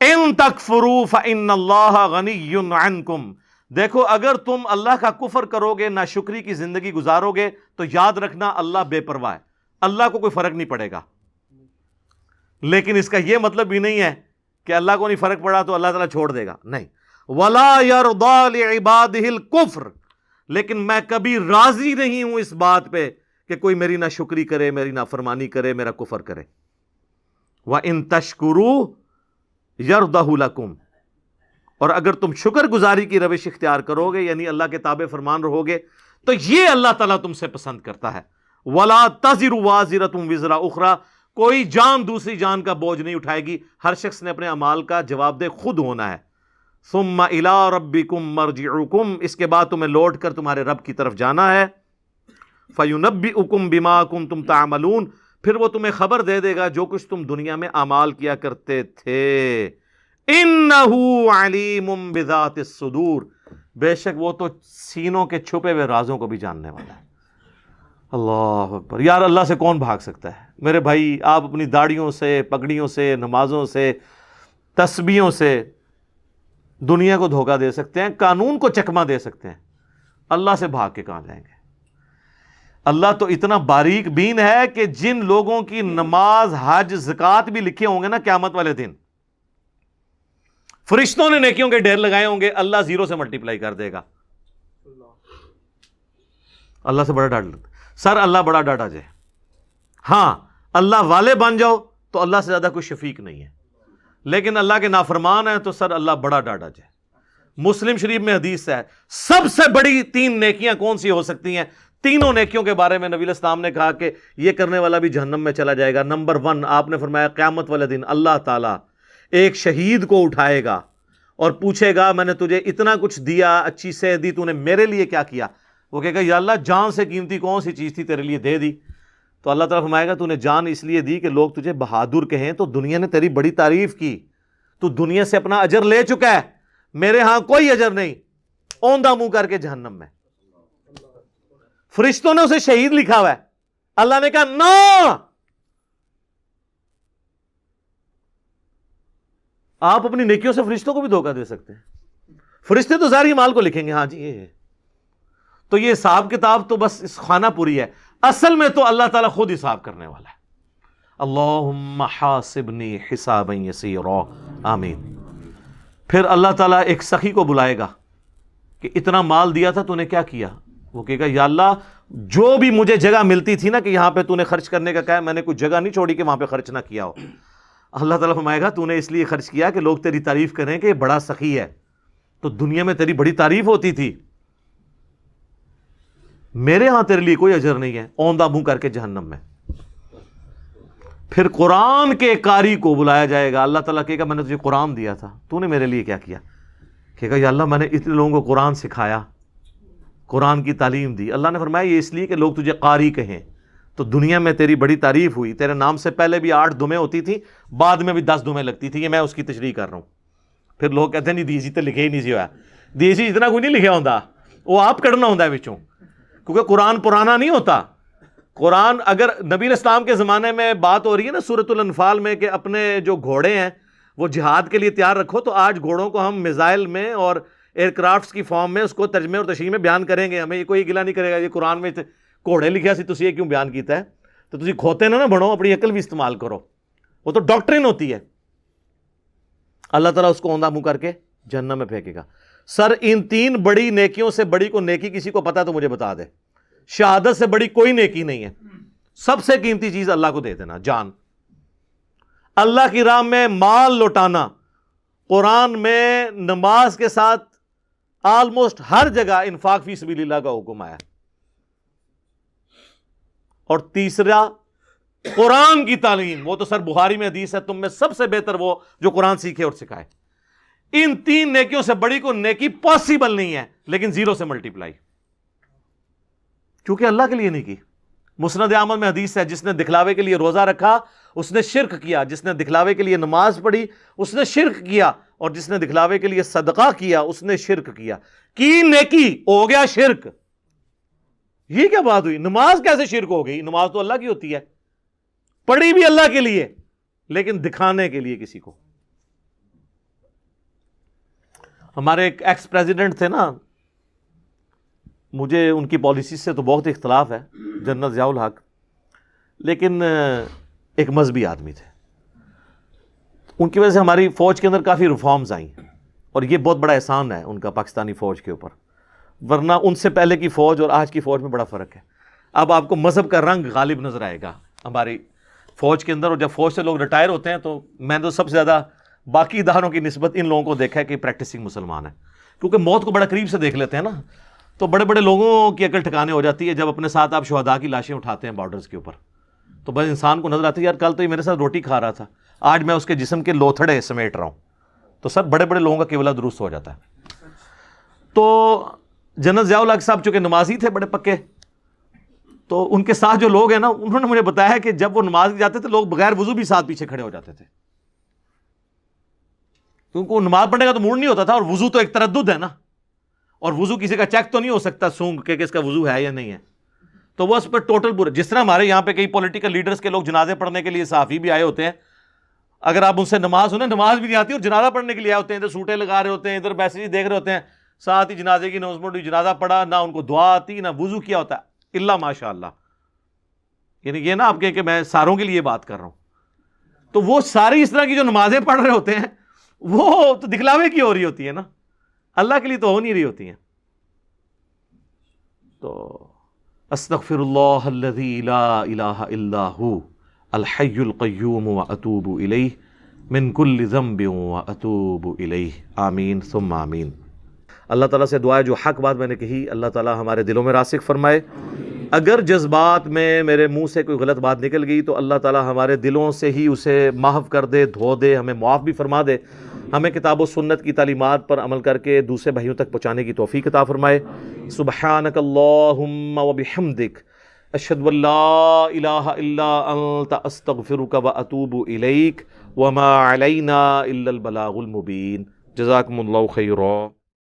ان تکفروا فإن اللہ غنی عنکم، دیکھو اگر تم اللہ کا کفر کرو گے، ناشکری کی زندگی گزارو گے، تو یاد رکھنا اللہ بے پرواہ ہے، اللہ کو کوئی فرق نہیں پڑے گا۔ لیکن اس کا یہ مطلب بھی نہیں ہے کہ اللہ کو نہیں فرق پڑا تو اللہ تعالیٰ چھوڑ دے گا، نہیں۔ وَلَا يَرْضَى لِعِبَادِهِ الْكُفْرِ، لیکن میں کبھی راضی نہیں ہوں اس بات پہ کہ کوئی میری ناشکری کرے، میری نافرمانی کرے، میرا کفر کرے۔ وَإِن تَشْكُرُوا يَرْضَهُ لَكُمْ، اور اگر تم شکر گزاری کی روش اختیار کرو گے، یعنی اللہ کے تابع فرمان رہو گے، تو یہ اللہ تعالیٰ تم سے پسند کرتا ہے۔ وَلَا تَزِرُ وَازِرَةٌ وِزْرَ أُخْرَى، کوئی جان دوسری جان کا بوجھ نہیں اٹھائے گی، ہر شخص نے اپنے اعمال کا جواب دہ خود ہونا ہے۔ ثُمَّ إِلَىٰ رَبِّكُمْ مَرْجِعُكُمْ، اس کے بعد تمہیں لوٹ کر تمہارے رب کی طرف جانا ہے۔ فَيُنَبِّئُكُمْ بِمَا كُنْتُمْ تَعْمَلُونَ، پھر وہ تمہیں خبر دے دے گا جو کچھ تم دنیا میں اعمال کیا کرتے تھے۔ إِنَّهُ عَلِيمٌ بِذَاتِ الصُّدُورِ، بے شک وہ تو سینوں کے چھپے ہوئے رازوں کو بھی جاننے والا ہے۔ اللہ اکبر، یار اللہ سے کون بھاگ سکتا ہے؟ میرے بھائی، آپ اپنی داڑھیوں سے، پگڑیوں سے، نمازوں سے، تسبیحوں سے دنیا کو دھوکہ دے سکتے ہیں، قانون کو چکمہ دے سکتے ہیں، اللہ سے بھاگ کے کہاں جائیں گے؟ اللہ تو اتنا باریک بین ہے کہ جن لوگوں کی نماز، حج، زکوٰۃ بھی لکھے ہوں گے نا قیامت والے دن، فرشتوں نے نیکیوں کے ڈھیر لگائے ہوں گے، اللہ زیرو سے ملٹیپلائی کر دے گا۔ اللہ سے بڑا ڈر لگتا سر، اللہ بڑا ڈاٹا جائے۔ ہاں اللہ والے بن جاؤ تو اللہ سے زیادہ کوئی شفیق نہیں ہے، لیکن اللہ کے نافرمان ہیں تو سر اللہ بڑا ڈاٹا جائے۔ مسلم شریف میں حدیث ہے، سب سے بڑی 3 نیکیاں کون سی ہو سکتی ہیں؟ تینوں نیکیوں کے بارے میں نبی علیہ السلام نے کہا کہ یہ کرنے والا بھی جہنم میں چلا جائے گا۔ نمبر 1 آپ نے فرمایا قیامت والے دن اللہ تعالیٰ ایک شہید کو اٹھائے گا اور پوچھے گا میں نے تجھے اتنا کچھ دیا، اچھی صحت دی، تو نے میرے لیے کیا کیا؟ وہ کہے گا یا اللہ جان سے قیمتی کون سی چیز تھی تیرے لیے دے دی؟ تو اللہ تعالیٰ فرمائے گا تو نے جان اس لیے دی کہ لوگ تجھے بہادر کہیں، تو دنیا نے تیری بڑی تعریف کی، تو دنیا سے اپنا اجر لے چکا ہے، میرے ہاں کوئی اجر نہیں، اوندھا منہ کر کے جہنم میں۔ فرشتوں نے اسے شہید لکھا ہوا ہے، اللہ نے کہا نا، آپ اپنی نیکیوں سے فرشتوں کو بھی دھوکہ دے سکتے ہیں۔ فرشتے تو ظاہری مال کو لکھیں گے، ہاں جی یہ ہے، تو یہ حساب کتاب تو بس اس خانہ پوری ہے، اصل میں تو اللہ تعالیٰ خود حساب کرنے والا ہے۔ اللہم حاسبنی حسابا یسیرا، آمین۔ پھر اللہ تعالیٰ ایک سخی کو بلائے گا کہ اتنا مال دیا تھا تو نے کیا کیا؟ وہ کہے گا یا اللہ جو بھی مجھے جگہ ملتی تھی نا کہ یہاں پہ تو نے خرچ کرنے کا کہا، میں نے کوئی جگہ نہیں چھوڑی کہ وہاں پہ خرچ نہ کیا ہو۔ اللہ تعالیٰ فرمائے گا تو نے اس لیے خرچ کیا کہ لوگ تیری تعریف کریں کہ یہ بڑا سخی ہے، تو دنیا میں تیری بڑی تعریف ہوتی تھی، میرے ہاں تیرے لیے کوئی اجر نہیں ہے، اوندھا منہ کر کے جہنم میں۔ پھر قرآن کے قاری کو بلایا جائے گا، اللہ تعالیٰ کہے گا میں نے تجھے قرآن دیا تھا، تو نے میرے لیے کیا کیا؟ کہے گا یا اللہ میں نے اتنے لوگوں کو قرآن سکھایا، قرآن کی تعلیم دی۔ اللہ نے فرمایا یہ اس لیے کہ لوگ تجھے قاری کہیں، تو دنیا میں تیری بڑی تعریف ہوئی، تیرے نام سے پہلے بھی 8 دمیں ہوتی تھی، بعد میں بھی 10 دمیں لگتی تھی، یہ میں اس کی تشریح کر رہا ہوں۔ پھر لوگ کہتے ہیں نہیں دیسی تو لکھے ہی نہیں سی ہوا، دیسی اتنا کوئی نہیں لکھا ہوتا، وہ آپ کڑنا ہوتا ہے بچوں، کیونکہ قرآن پرانا نہیں ہوتا۔ قرآن اگر نبی علیہ السلام کے زمانے میں بات ہو رہی ہے نا سورۃ الانفال میں کہ اپنے جو گھوڑے ہیں وہ جہاد کے لیے تیار رکھو، تو آج گھوڑوں کو ہم میزائل میں اور ایئر کرافٹس کی فارم میں اس کو ترجمے اور تشریح میں بیان کریں گے، ہمیں یہ کوئی گلا نہیں کرے گا یہ قرآن میں گھوڑے لکھا سی تسی یہ کیوں بیان کیتا ہے؟ تو تسی کھوتے نہ بنو، اپنی عقل بھی استعمال کرو، وہ تو ڈاکٹرن ہوتی ہے۔ اللہ تعالیٰ اس کو اوندھا منہ کر کے جہنم میں پھینکے گا۔ سر ان 3 بڑی نیکیوں سے بڑی کو نیکی کسی کو پتا تو مجھے بتا دے، شہادت سے بڑی کوئی نیکی نہیں ہے۔ سب سے قیمتی چیز اللہ کو دے دینا، جان، اللہ کی راہ میں مال لوٹانا، قرآن میں نماز کے ساتھ آلموسٹ ہر جگہ انفاق فی سبیل اللہ کا حکم آیا۔ اور تیسرا قرآن کی تعلیم، وہ تو سر بخاری میں حدیث ہے تم میں سب سے بہتر وہ جو قرآن سیکھے اور سکھائے۔ ان 3 نیکیوں سے بڑی کو نیکی پاسبل نہیں ہے، لیکن 0 سے ملٹیپلائی، کیونکہ اللہ کے لیے نہیں کی۔ مسند احمد میں حدیث ہے جس نے دکھلاوے کے لیے روزہ رکھا اس نے شرک کیا، جس نے دکھلاوے کے لیے نماز پڑھی اس نے شرک کیا، اور جس نے دکھلاوے کے لیے صدقہ کیا اس نے شرک کیا۔ کی نیکی ہو گیا شرک، یہ کیا بات ہوئی؟ نماز کیسے شرک ہو گئی؟ نماز تو اللہ کی ہوتی ہے، پڑھی بھی اللہ کے لیے لیکن دکھانے کے لیے کسی کو۔ ہمارے ایک ایکس پریزیڈنٹ تھے نا، مجھے ان کی پالیسی سے تو بہت اختلاف ہے، جنرل ضیاء الحق، لیکن ایک مذہبی آدمی تھے. ان کی وجہ سے ہماری فوج کے اندر کافی ریفارمز آئیں، اور یہ بہت بڑا احسان ہے ان کا پاکستانی فوج کے اوپر، ورنہ ان سے پہلے کی فوج اور آج کی فوج میں بڑا فرق ہے. اب آپ کو مذہب کا رنگ غالب نظر آئے گا ہماری فوج کے اندر، اور جب فوج سے لوگ ریٹائر ہوتے ہیں تو میں تو سب سے زیادہ باقی اداروں کی نسبت ان لوگوں کو دیکھا ہے کہ پریکٹسنگ مسلمان ہیں، کیونکہ موت کو بڑا قریب سے دیکھ لیتے ہیں نا، تو بڑے بڑے لوگوں کی عقل ٹھکانے ہو جاتی ہے جب اپنے ساتھ آپ شہداء کی لاشیں اٹھاتے ہیں بارڈرز کے اوپر. تو بس انسان کو نظر آتی ہے یار کل تو یہ میرے ساتھ روٹی کھا رہا تھا، آج میں اس کے جسم کے لوتھڑے سمیٹ رہا ہوں. تو سر بڑے بڑے لوگوں کا قبلہ درست ہو جاتا ہے. تو جنرل ضیاء الحق صاحب چونکہ نمازی تھے بڑے پکے، تو ان کے ساتھ جو لوگ ہیں نا، انہوں نے مجھے بتایا کہ جب وہ نماز جاتے تھے لوگ بغیر وضو بھی ساتھ پیچھے کھڑے ہو جاتے تھے، کیونکہ وہ نماز پڑھنے کا تو موڈ نہیں ہوتا تھا، اور وضو تو ایک تردد ہے نا، اور وضو کسی کا چیک تو نہیں ہو سکتا سونگ کہ اس کا وضو ہے یا نہیں ہے. تو وہ اس پر ٹوٹل پورے، جس طرح ہمارے یہاں پہ کئی پولیٹیکل لیڈرز کے لوگ جنازے پڑھنے کے لیے صحافی بھی آئے ہوتے ہیں، اگر آپ ان سے نماز سنیں، نماز بھی نہیں آتی اور جنازہ پڑھنے کے لیے آئے ہوتے ہیں، ادھر سوٹیں لگا رہے ہوتے ہیں، ادھر میسیج دیکھ رہے ہوتے ہیں، ساتھ ہی جنازے کی اناؤنسمنٹ ہوئی، جنازہ پڑھا، نہ ان کو دعا آتی نہ وضو کیا ہوتا ہے، الا ماشاء اللہ. یعنی یہ نا آپ کہیں کہ میں ساروں کے لیے بات کر رہا ہوں، تو وہ ساری اس طرح کی جو نمازیں پڑھ رہے ہوتے ہیں وہ تو دکھلاوے کی ہو رہی ہوتی ہے نا، اللہ کے لیے تو ہو نہیں رہی ہوتی ہیں. تو استغفر اللہ الذی لا الہ الا ہو الحی القیوم واتوب الیہ من کل ذنب واتوب الیہ، آمین ثم آمین. اللہ تعالیٰ سے دعا ہے جو حق بات میں نے کہی اللہ تعالیٰ ہمارے دلوں میں راسخ فرمائے. اگر جذبات میں میرے منہ سے کوئی غلط بات نکل گئی تو اللہ تعالیٰ ہمارے دلوں سے ہی اسے محو کر دے، دھو دے، ہمیں معاف بھی فرما دے، ہمیں کتاب و سنت کی تعلیمات پر عمل کر کے دوسرے بھائیوں تک پہنچانے کی توفیق عطا فرمائے. سبحانک اللہم وبحمدک اشہد ان لا الہ الا انت استغفرک واتوب الیک وما علینا الا البلاغ المبین. جزاکم اللہ خیرا.